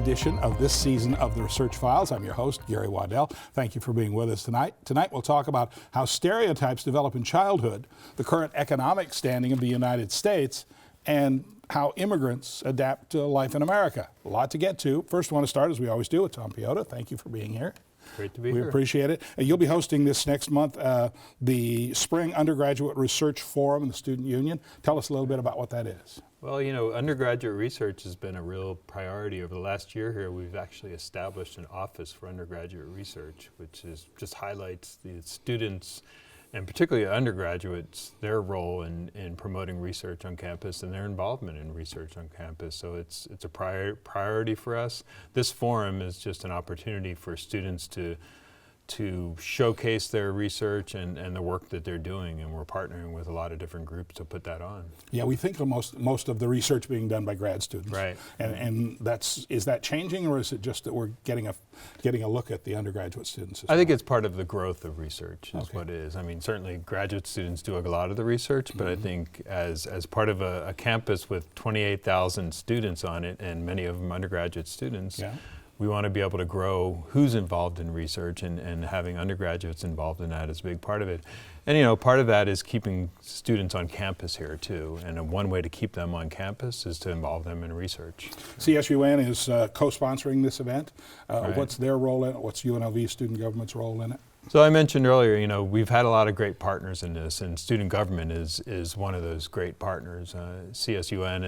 edition of this season of the Research Files. I'm your host, Gary Waddell. Thank you for being with us tonight. Tonight we'll talk about how stereotypes develop in childhood, the current economic standing of the United States, and how immigrants adapt to life in America. A lot to get to. First, I want to start, as we always do, with Tom Piechota. Thank you for being here. Great to be here. We appreciate it. You'll be hosting this next month, the Spring Undergraduate Research Forum in the Student Union. Tell us a little bit about what that is. Well, you know, undergraduate research has been a real priority. Over the last year here, we've actually established an office for undergraduate research, which is just highlights the students, and particularly undergraduates, their role in promoting research on campus and their involvement in research on campus. So it's a priority for us. This forum is just an opportunity for students to showcase their research and the work that they're doing, and we're partnering with a lot of different groups to put that on. Yeah, we think of most of the research being done by grad students. Right. And is that changing, or is it just that we're getting a look at the undergraduate students as I think well? it's part of the growth of research is what it is. I mean, certainly graduate students do a lot of the research, but I think as part of a campus with 28,000 students on it, and many of them undergraduate students, we want to be able to grow who's involved in research, and having undergraduates involved in that is a big part of it. And you know, part of that is keeping students on campus here too, and one way to keep them on campus is to involve them in research. CSUN is co-sponsoring this event. Right. What's their role in it? What's UNLV student government's role in it? So I mentioned earlier, you know, we've had a lot of great partners in this, and student government is one of those great partners. CSUN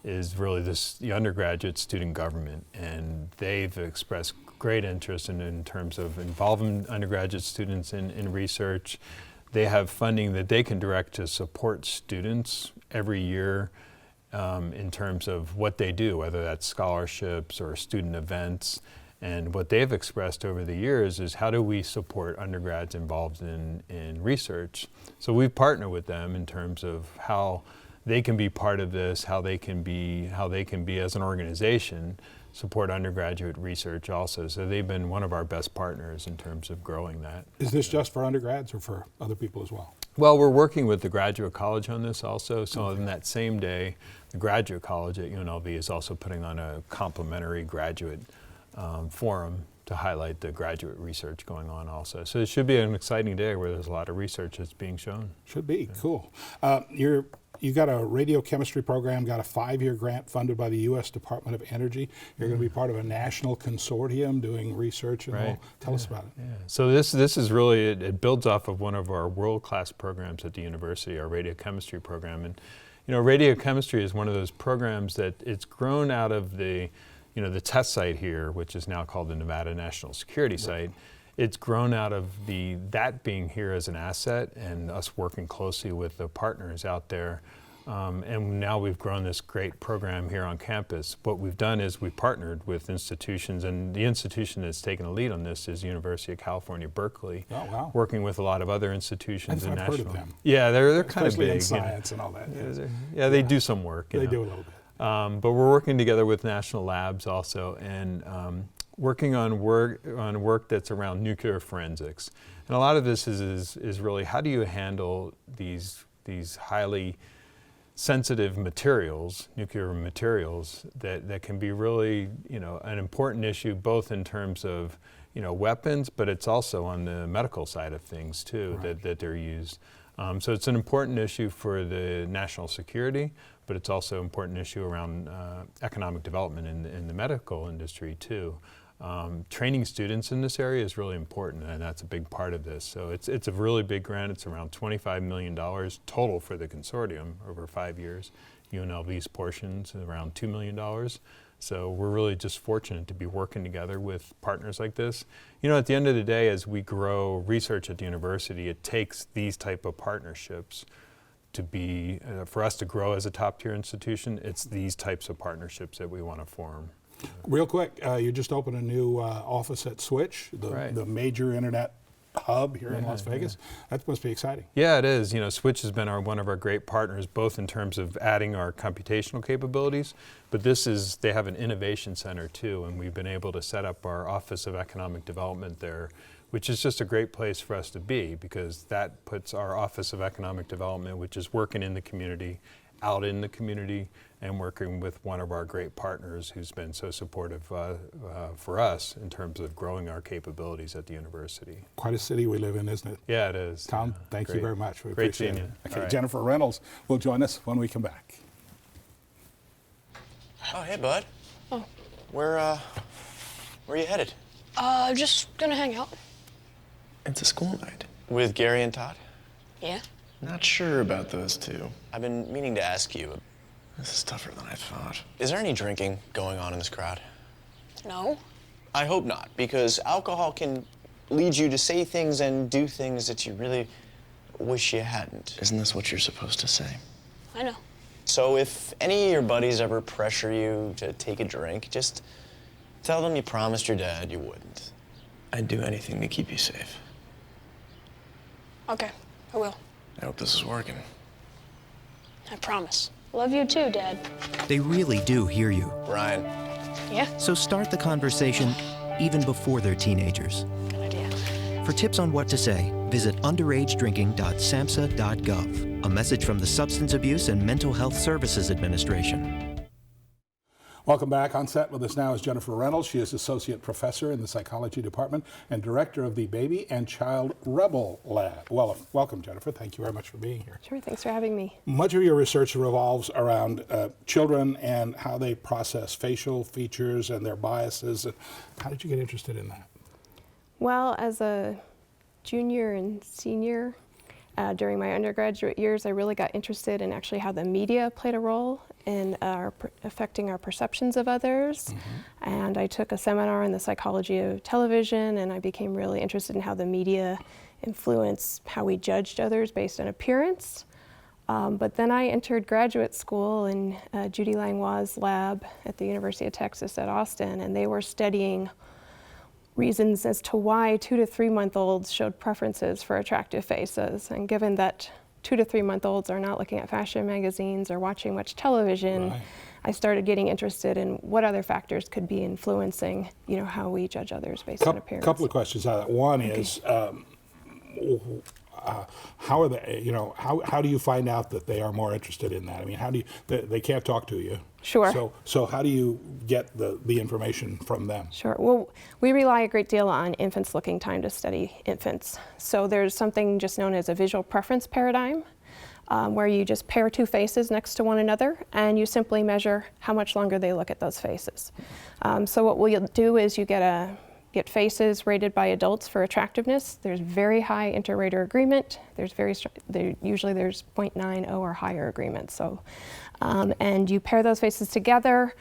is really the undergraduate student government, and they've expressed great interest in terms of involving undergraduate students in research. They have funding that they can direct to support students every year in terms of what they do, whether that's scholarships or student events. And what they've expressed over the years is, how do we support undergrads involved in research? So we've partnered with them in terms of how they can be part of this, how they can be as an organization support undergraduate research also. So they've been one of our best partners in terms of growing that. Is this just for undergrads or for other people as well? Well, we're working with the Graduate College on this also. So on that same day, the Graduate College at UNLV is also putting on a complimentary graduate forum to highlight the graduate research going on also. So it should be an exciting day where there's a lot of research that's being shown. Should be, cool. You got a radiochemistry program, got a 5-year grant funded by the U.S. Department of Energy. You're going to be part of a national consortium doing research and all. Tell us about it. Yeah. So this is really, it builds off of one of our world-class programs at the university, our radiochemistry program. And you know, radiochemistry is one of those programs that it's grown out of the test site here, which is now called the Nevada National Security Site. It's grown out of that being here as an asset, and us working closely with the partners out there. And now we've grown this great program here on campus. What we've done is we partnered with institutions, and the institution that's taken the lead on this is University of California, Berkeley. Oh, wow. Working with a lot of other institutions and I've national. heard of them. Yeah, they're kind of big. Especially in science and all that. Yeah, they do some work. They do a little bit. But we're working together with national labs also, and working on work that's around nuclear forensics. And a lot of this is really, how do you handle these highly sensitive materials, nuclear materials, that can be really, you know, an important issue, both in terms of, you know, weapons, but it's also on the medical side of things too, right, that they're used. So it's an important issue for the national security, but it's also an important issue around economic development in the medical industry too. Training students in this area is really important, and that's a big part of this. So it's a really big grant. It's around $25 million total for the consortium over 5 years. UNLV's portion's around $2 million. So we're really just fortunate to be working together with partners like this. You know, at the end of the day, as we grow research at the university, it takes these type of partnerships to be, for us to grow as a top-tier institution. It's these types of partnerships that we want to form. Real quick, you just opened a new office at Switch, the major internet hub here in Las Vegas. That must be exciting. Yeah, it is. You know, Switch has been one of our great partners, both in terms of adding our computational capabilities, but they have an innovation center too, and we've been able to set up our Office of Economic Development there, which is just a great place for us to be, because that puts our Office of Economic Development, which is working in the community, out in the community, and working with one of our great partners who's been so supportive for us in terms of growing our capabilities at the university. Quite a city we live in, isn't it? Yeah, it is. Tom, thank you very much. We Great appreciate seeing it. you. Okay, Right. Jennifer Rennels will join us when we come back. Oh, hey, bud. Oh. Where are you headed? Just gonna hang out. It's a school night. With Gary and Todd? Yeah? Not sure about those two. I've been meaning to ask you. This is tougher than I thought. Is there any drinking going on in this crowd? No? I hope not, because alcohol can lead you to say things and do things that you really wish you hadn't. Isn't this what you're supposed to say? I know. So if any of your buddies ever pressure you to take a drink, just tell them you promised your dad you wouldn't. I'd do anything to keep you safe. Okay, I will. I hope this is working. I promise. Love you too, Dad. They really do hear you. Ryan. Yeah? So start the conversation even before they're teenagers. Good idea. For tips on what to say, visit underagedrinking.samhsa.gov. A message from the Substance Abuse and Mental Health Services Administration. Welcome back. On set with us now is Jennifer Rennels. She is Associate Professor in the Psychology Department and Director of the Baby and Child Rebel Lab. Well, welcome, Jennifer. Thank you very much for being here. Sure, thanks for having me. Much of your research revolves around children and how they process facial features and their biases. How did you get interested in that? Well, as a junior and senior during my undergraduate years, I really got interested in actually how the media played a role in affecting our perceptions of others. Mm-hmm. And I took a seminar on the psychology of television, and I became really interested in how the media influenced how we judged others based on appearance. But then I entered graduate school in Judy Langlois' lab at the University of Texas at Austin, and they were studying reasons as to why 2 to 3 month olds showed preferences for attractive faces. And given that 2 to 3 month olds are not looking at fashion magazines or watching much television, right, I started getting interested in what other factors could be influencing, how we judge others based on appearance. A couple of questions out of that. One is, how are they, how do you find out that they are more interested in that? I mean, how do you, they can't talk to you. Sure. So how do you get the information from them? Sure. Well, we rely a great deal on infants looking time to study infants. So there's something just known as a visual preference paradigm, where you just pair two faces next to one another and you simply measure how much longer they look at those faces. So what we'll do is you get faces rated by adults for attractiveness. There's very high inter-rater agreement. Usually there's 0.90 or higher agreement. So, and you pair those faces together.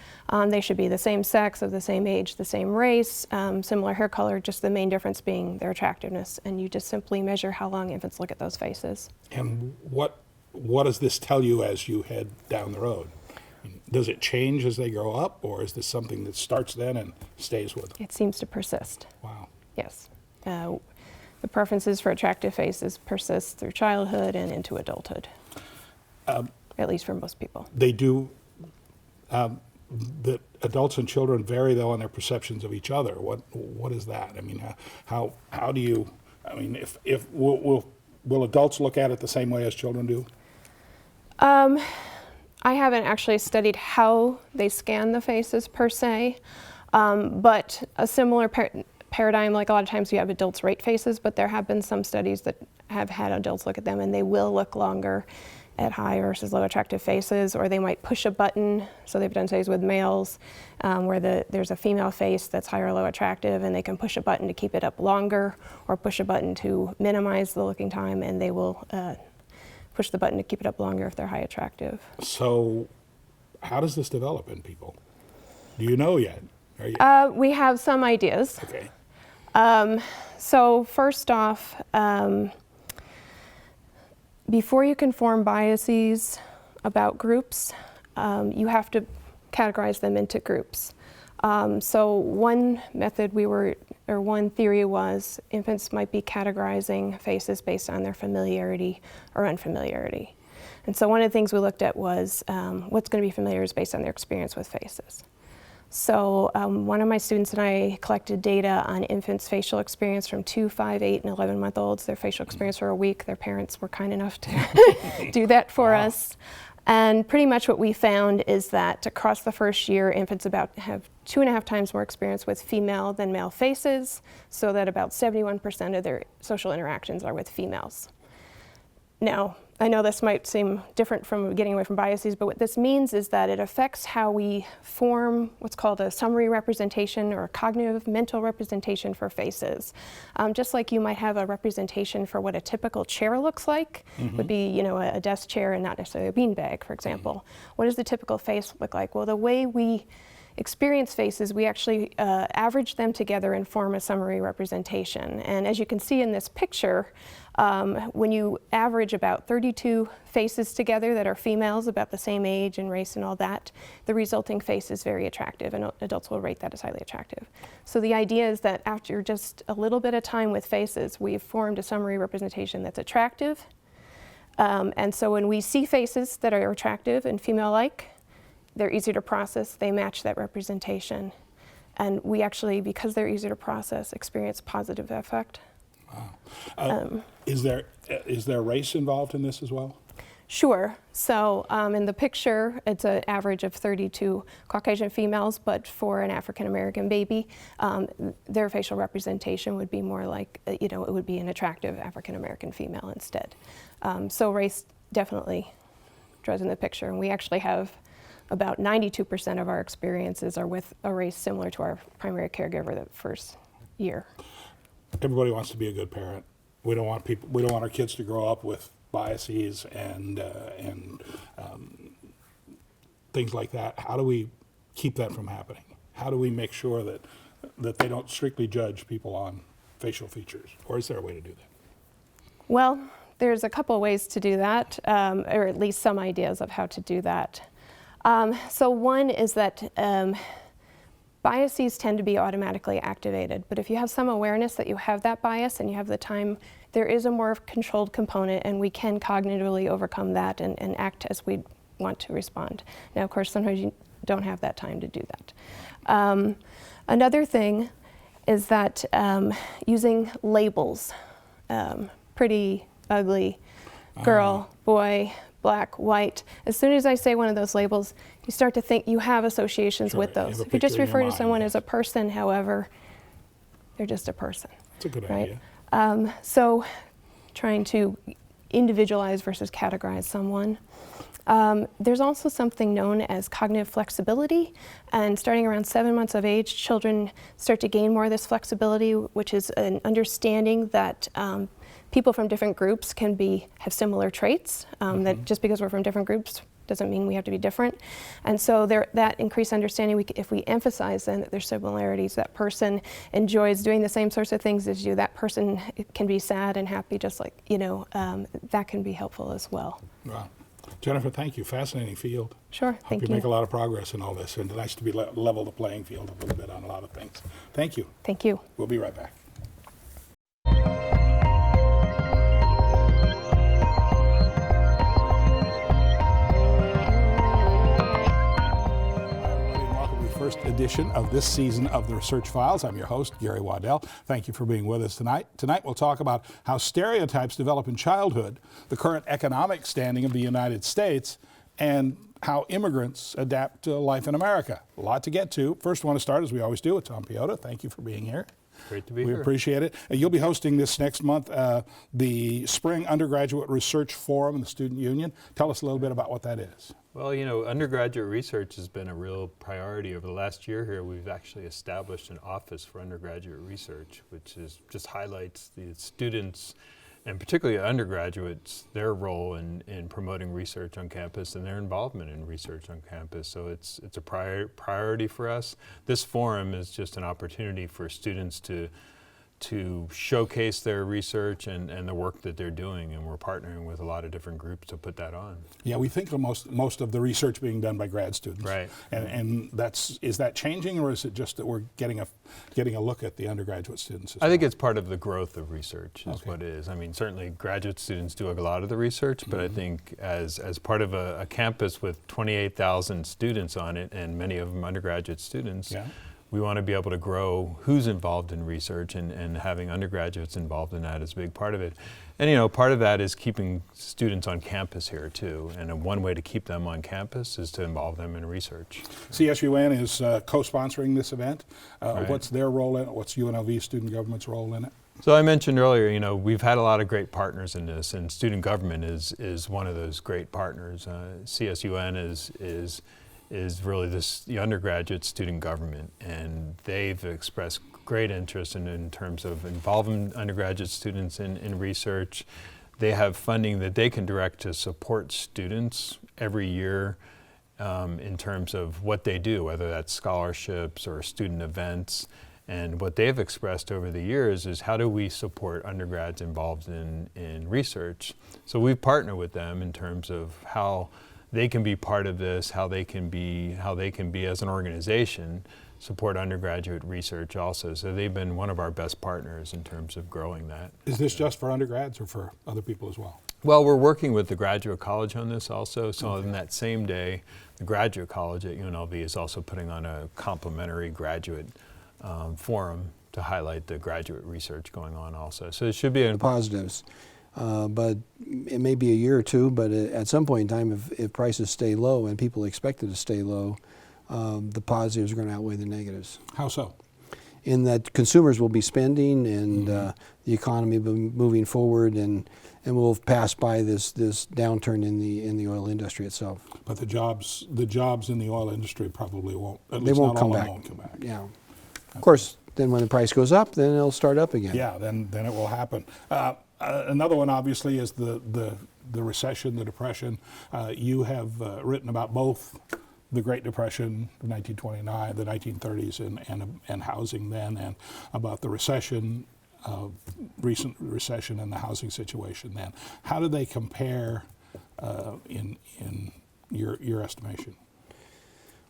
They should be the same sex, of the same age, the same race, similar hair color, just the main difference being their attractiveness. And you just simply measure how long infants look at those faces. And what does this tell you as you head down the road? Does it change as they grow up, or is this something that starts then and stays with them? It seems to persist. Wow. Yes. The preferences for attractive faces persist through childhood and into adulthood, at least for most people. They do. The adults and children vary, though, in their perceptions of each other. What is that? I mean, how do you? I mean, if will adults look at it the same way as children do? I haven't actually studied how they scan the faces per se, but a similar paradigm, like a lot of times you have adults rate faces, but there have been some studies that have had adults look at them and they will look longer at high versus low attractive faces, or they might push a button. So they've done studies with males where there's a female face that's high or low attractive and they can push a button to keep it up longer or push a button to minimize the looking time, and they will push the button to keep it up longer if they're high attractive. So how does this develop in people? Do you know yet? We have some ideas. Okay. So first off, before you can form biases about groups, you have to categorize them into groups. So one method one theory was infants might be categorizing faces based on their familiarity or unfamiliarity. And so one of the things we looked at was what's going to be familiar is based on their experience with faces. So one of my students and I collected data on infants' facial experience from 2, 5, 8, and 11-month-olds. Their facial experience for a week. Their parents were kind enough to do that for us. And pretty much what we found is that across the first year, infants have 2.5 times more experience with female than male faces, so that about 71% of their social interactions are with females. Now, I know this might seem different from getting away from biases, but what this means is that it affects how we form what's called a summary representation or a cognitive mental representation for faces. Just like you might have a representation for what a typical chair looks like, would be, you know, a desk chair and not necessarily a beanbag, for example. What does the typical face look like? Well, the way we experience faces, we actually average them together and form a summary representation. And as you can see in this picture, when you average about 32 faces together that are females, about the same age and race and all that, the resulting face is very attractive, and adults will rate that as highly attractive. So the idea is that after just a little bit of time with faces, we've formed a summary representation that's attractive. And so when we see faces that are attractive and female-like, they're easy to process, they match that representation. And we actually, because they're easy to process, experience positive effect. Wow. Is there race involved in this as well? Sure. So in the picture, it's an average of 32 Caucasian females, but for an African-American baby, their facial representation would be more like, you know, it would be an attractive African-American female instead. So race definitely draws in the picture, and we actually have about 92% of our experiences are with a race similar to our primary caregiver the first year. Everybody wants to be a good parent. We don't want our kids to grow up with biases and things like that. How do we keep that from happening? How do we make sure that they don't strictly judge people on facial features? Or is there a way to do that? Well, there's a couple of ways to do that, or at least some ideas of how to do that. So one is that biases tend to be automatically activated, but if you have some awareness that you have that bias and you have the time, there is a more controlled component, and we can cognitively overcome that and act as we want to respond. Now, of course, sometimes you don't have that time to do that. Another thing is that using labels, pretty, ugly, girl, boy, black, white. As soon as I say one of those labels, you start to think you have associations with those. If you just refer to someone as a person, however, they're just a person. That's a good right? idea. So trying to individualize versus categorize someone. There's also something known as cognitive flexibility, and starting around 7 months of age, children start to gain more of this flexibility, which is an understanding that people from different groups have similar traits, that just because we're from different groups doesn't mean we have to be different. And so that increased understanding, if we emphasize then that there's similarities, that person enjoys doing the same sorts of things as you, that person can be sad and happy just like, you know, that can be helpful as well. Wow. Jennifer, thank you. Fascinating field. Sure, thank you. Hope you make a lot of progress in all this, and nice to be level the playing field a little bit on a lot of things. Thank you. Thank you. We'll be right back. First edition of this season of the Research Files. I'm your host, Gary Waddell. Thank you for being with us tonight. Tonight we'll talk about how stereotypes develop in childhood, the current economic standing of the United States, and how immigrants adapt to life in America. A lot to get to. First, I want to start, as we always do, with Tom Piechota. Thank you for being here. Great to be here. We appreciate it. You'll be hosting this next month, the Spring Undergraduate Research Forum in the Student Union. Tell us a little bit about what that is. Well, you know, undergraduate research has been a real priority over the last year here. We've actually established an office for undergraduate research, which just highlights the students, and particularly undergraduates, their role in promoting research on campus and their involvement in research on campus. So it's a priority for us. This forum is just an opportunity for students to to showcase their research and the work that they're doing, and we're partnering with a lot of different groups to put that on. Yeah, we think of most of the research being done by grad students. Right. And is that changing, or is it just that we're getting a look at the undergraduate students as I think well? it's part of the growth of research is Okay. what it is. I mean, certainly graduate students do a lot of the research, but I think as part of a campus with 28,000 students on it, and many of them undergraduate students, Yeah. we want to be able to grow who's involved in research, and having undergraduates involved in that is a big part of it. And part of that is keeping students on campus here too. And one way to keep them on campus is to involve them in research. CSUN is co-sponsoring this event. Right. What's their role in it? What's UNLV Student Government's role in it? So I mentioned earlier, we've had a lot of great partners in this, and student government is one of those great partners. CSUN is really the undergraduate student government, and they've expressed great interest in terms of involving undergraduate students in research. They have funding that they can direct to support students every year in terms of what they do, whether that's scholarships or student events. And what they've expressed over the years is, how do we support undergrads involved in research? So we've partnered with them in terms of how they can be part of this, how they can be as an organization support undergraduate research also. So they've been one of our best partners in terms of growing that. Is this just for undergrads or for other people as well? Well, we're working with the graduate college on this also. So on that same day, the graduate college at UNLV is also putting on a complimentary graduate forum to highlight the graduate research going on also. So it should be positives. But it may be a year or two, but at some point in time, if prices stay low and people expect it to stay low, the positives are going to outweigh the negatives. How so? In that consumers will be spending, and the economy will be moving forward, and we'll pass by this downturn in the oil industry itself. But the jobs in the oil industry probably won't. At They least won't not come all of back. them won't come back. Yeah. Of course, then when the price goes up, then it'll start up again. Yeah, then it will happen. Another one, obviously, is the recession, the depression. You have written about both the Great Depression, the 1929, the 1930s, and housing then, and about the recession, recent recession, and the housing situation then. How do they compare in your estimation?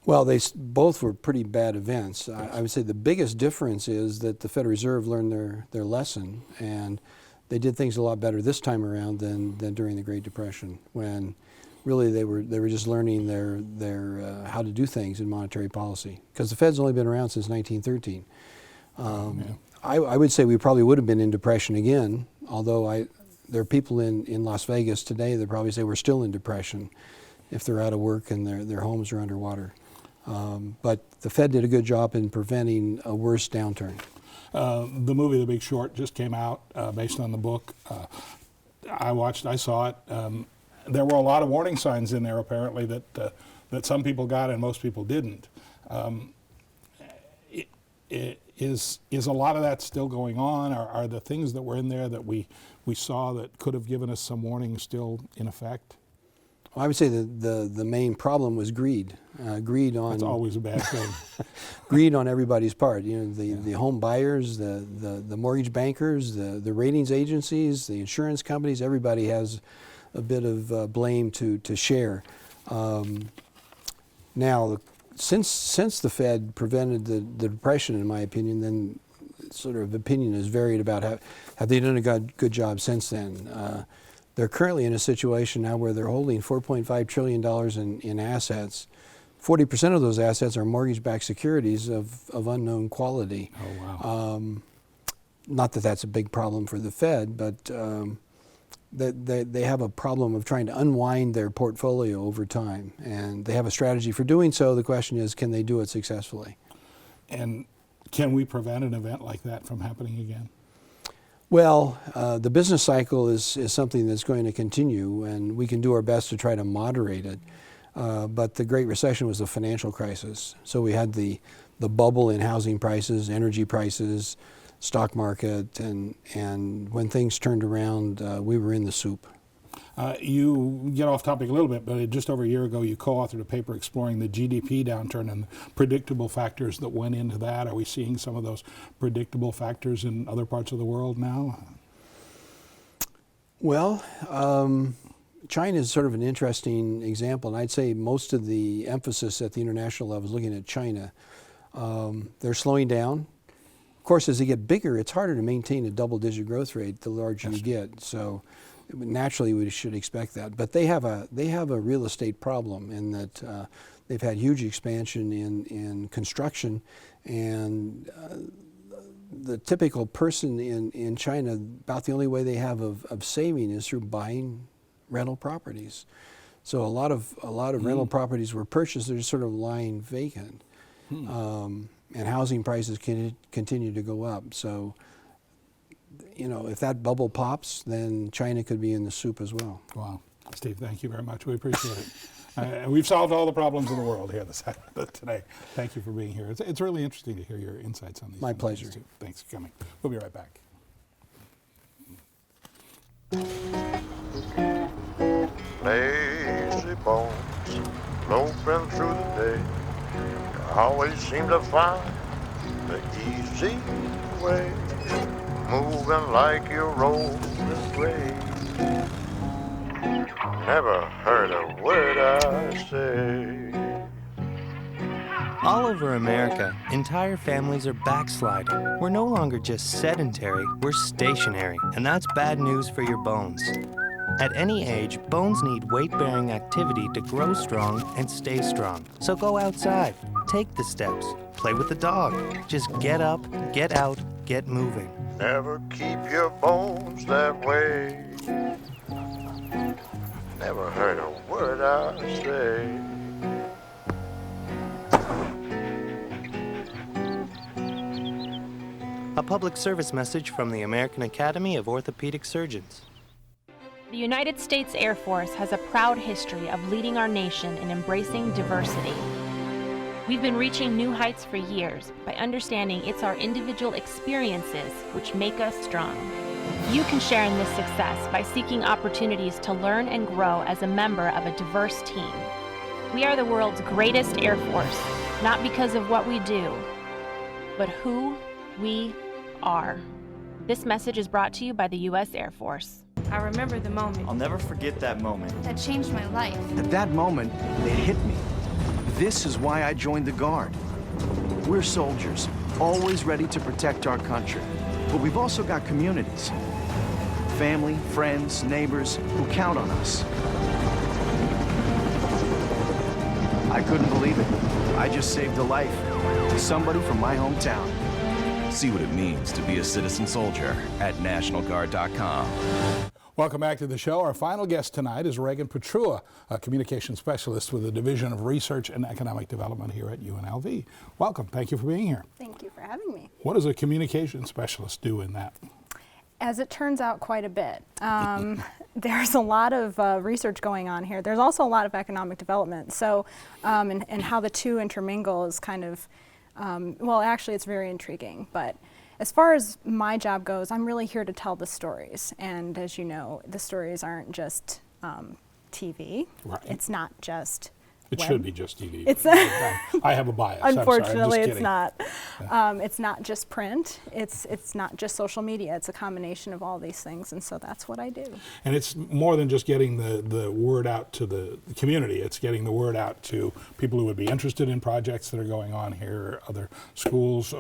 Well, both were pretty bad events. I would say the biggest difference is that the Federal Reserve learned their lesson, and they did things a lot better this time around than during the Great Depression, when really they were just learning their how to do things in monetary policy, because the Fed's only been around since 1913. I would say we probably would have been in depression again, although there are people in Las Vegas today that probably say we're still in depression if they're out of work and their homes are underwater. But the Fed did a good job in preventing a worse downturn. The movie The Big Short just came out based on the book. I saw it. There were a lot of warning signs in there, apparently, that some people got and most people didn't. Is a lot of that still going on? Are the things that were in there that we saw that could have given us some warning still in effect? Well, I would say the main problem was greed. Greed on That's always a bad thing. greed on everybody's part. The home buyers, the mortgage bankers, the ratings agencies, the insurance companies. Everybody has a bit of blame to share. Now, since the Fed prevented the depression, in my opinion, then sort of opinion is varied about have they done a good job since then. They're currently in a situation now where they're holding $4.5 trillion in assets. 40% of those assets are mortgage-backed securities of unknown quality. Oh, wow. Not that that's a big problem for the Fed, but they have a problem of trying to unwind their portfolio over time. And they have a strategy for doing so. The question is, can they do it successfully? And can we prevent an event like that from happening again? Well, the business cycle is something that's going to continue, and we can do our best to try to moderate it. But the Great Recession was a financial crisis. So we had the bubble in housing prices, energy prices, stock market, and when things turned around, we were in the soup. You get off topic a little bit, but just over a year ago, you co-authored a paper exploring the GDP downturn and predictable factors that went into that. Are we seeing some of those predictable factors in other parts of the world now? Well, China is sort of an interesting example, and I'd say most of the emphasis at the international level is looking at China. They're slowing down. Of course, as they get bigger, it's harder to maintain a double-digit growth rate the larger you get. So naturally, we should expect that. But they have a real estate problem in that they've had huge expansion in construction, and the typical person in China, about the only way they have of saving is through buying rental properties. So a lot of rental properties were purchased; they're just sort of lying vacant. And housing prices continue to go up. So, you know, if that bubble pops, then China could be in the soup as well. Wow. Steve, thank you very much. We appreciate it. We've solved all the problems in the world here today. Thank you for being here. It's really interesting to hear your insights on these. My pleasure. Too. Thanks for coming. We'll be right back. Lazy bones, loafing through the day. Always seem to find the easy way, moving like your road is gray. Never heard a word I say. All over America, entire families are backsliding. We're no longer just sedentary, we're stationary, and that's bad news for your bones. At any age, bones need weight-bearing activity to grow strong and stay strong. So go outside, take the steps, play with the dog. Just get up, get out, get moving. Never keep your bones that way. Never heard a word I say. A public service message from the American Academy of Orthopedic Surgeons. The United States Air Force has a proud history of leading our nation in embracing diversity. We've been reaching new heights for years by understanding it's our individual experiences which make us strong. You can share in this success by seeking opportunities to learn and grow as a member of a diverse team. We are the world's greatest Air Force, not because of what we do, but who we are. This message is brought to you by the U.S. Air Force. I remember the moment. I'll never forget that moment. That changed my life. At that moment, it hit me. This is why I joined the Guard. We're soldiers, always ready to protect our country. But we've also got communities. Family, friends, neighbors who count on us. I couldn't believe it. I just saved a life. Somebody from my hometown. See what it means to be a citizen soldier at NationalGuard.com. Welcome back to the show. Our final guest tonight is Raegen Pietrucha, a communication specialist with the Division of Research and Economic Development here at UNLV. Welcome. Thank you for being here. Thank you for having me. What does a communication specialist do in that? As it turns out, quite a bit. There's a lot of research going on here. There's also a lot of economic development. So, and how the two intermingle is kind of, well, actually, it's very intriguing. But as far as my job goes, I'm really here to tell the stories. And as you know, the stories aren't just TV. Right. It's not just It should be just TV. It's I have a bias. Unfortunately, it's not. It's not just print. It's not just social media. It's a combination of all these things, and so that's what I do. And it's more than just getting the word out to the community. It's getting the word out to people who would be interested in projects that are going on here, other schools,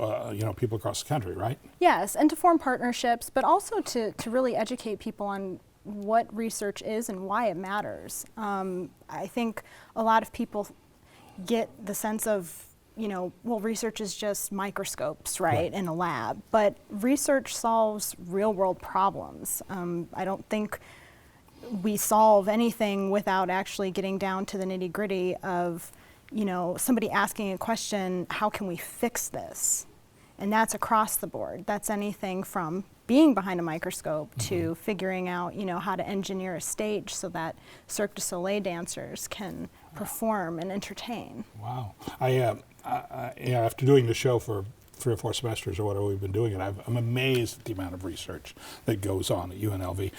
people across the country, right? Yes, and to form partnerships, but also to really educate people on what research is and why it matters. I think a lot of people get the sense of, well, research is just microscopes, right, in a lab. But research solves real world problems. I don't think we solve anything without actually getting down to the nitty gritty of, somebody asking a question, how can we fix this? And that's across the board. That's anything from being behind a microscope to figuring out, how to engineer a stage so that Cirque du Soleil dancers can perform and entertain. Wow. After doing the show for 3 or 4 semesters or whatever we've been doing it, I'm amazed at the amount of research that goes on at UNLV.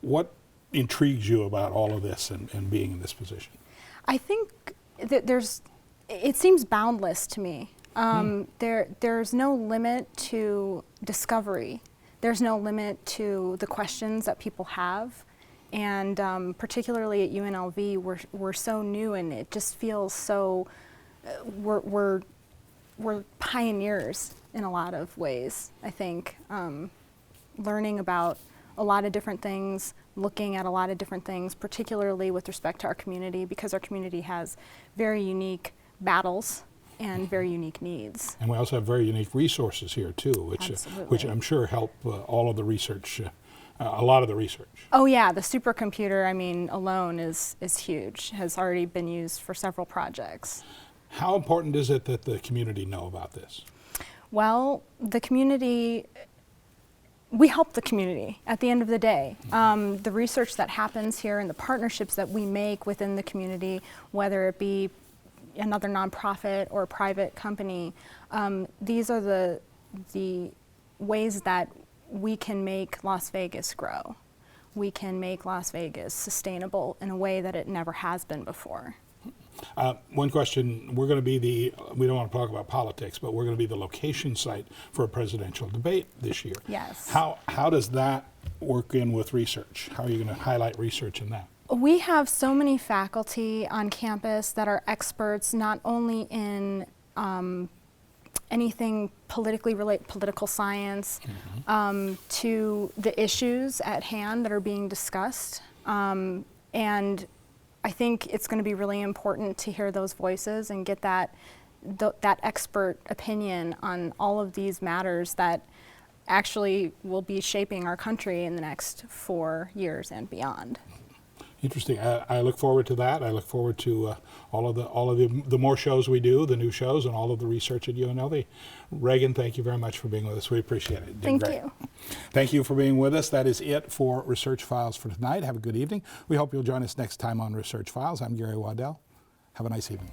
What intrigues you about all of this and being in this position? I think that it seems boundless to me. There's no limit to discovery. There's no limit to the questions that people have. And particularly at UNLV, we're so new, and it just feels so, we're pioneers in a lot of ways, I think. Learning about a lot of different things, looking at a lot of different things, particularly with respect to our community, because our community has very unique battles and very unique needs. And we also have very unique resources here too, which I'm sure help all of the research, a lot of the research. Oh yeah, the supercomputer, I mean, alone is huge, has already been used for several projects. How important is it that the community know about this? Well, the community, we help the community at the end of the day. The research that happens here and the partnerships that we make within the community, whether it be another nonprofit or a private company, these are the ways that we can make Las Vegas grow. We can make Las Vegas sustainable in a way that it never has been before. One question, we don't want to talk about politics, but we're going to be the location site for a presidential debate this year. Yes. How does that work in with research? How are you going to highlight research in that? We have so many faculty on campus that are experts not only in anything politically related, political science, to the issues at hand that are being discussed. And I think it's going to be really important to hear those voices and get that expert opinion on all of these matters that actually will be shaping our country in the next 4 years and beyond. Interesting. I look forward to that. I look forward to all of the more shows we do, the new shows, and all of the research at UNLV. Raegen, thank you very much for being with us. We appreciate it. Thank you. Thank you for being with us. That is it for Research Files for tonight. Have a good evening. We hope you'll join us next time on Research Files. I'm Gary Waddell. Have a nice evening.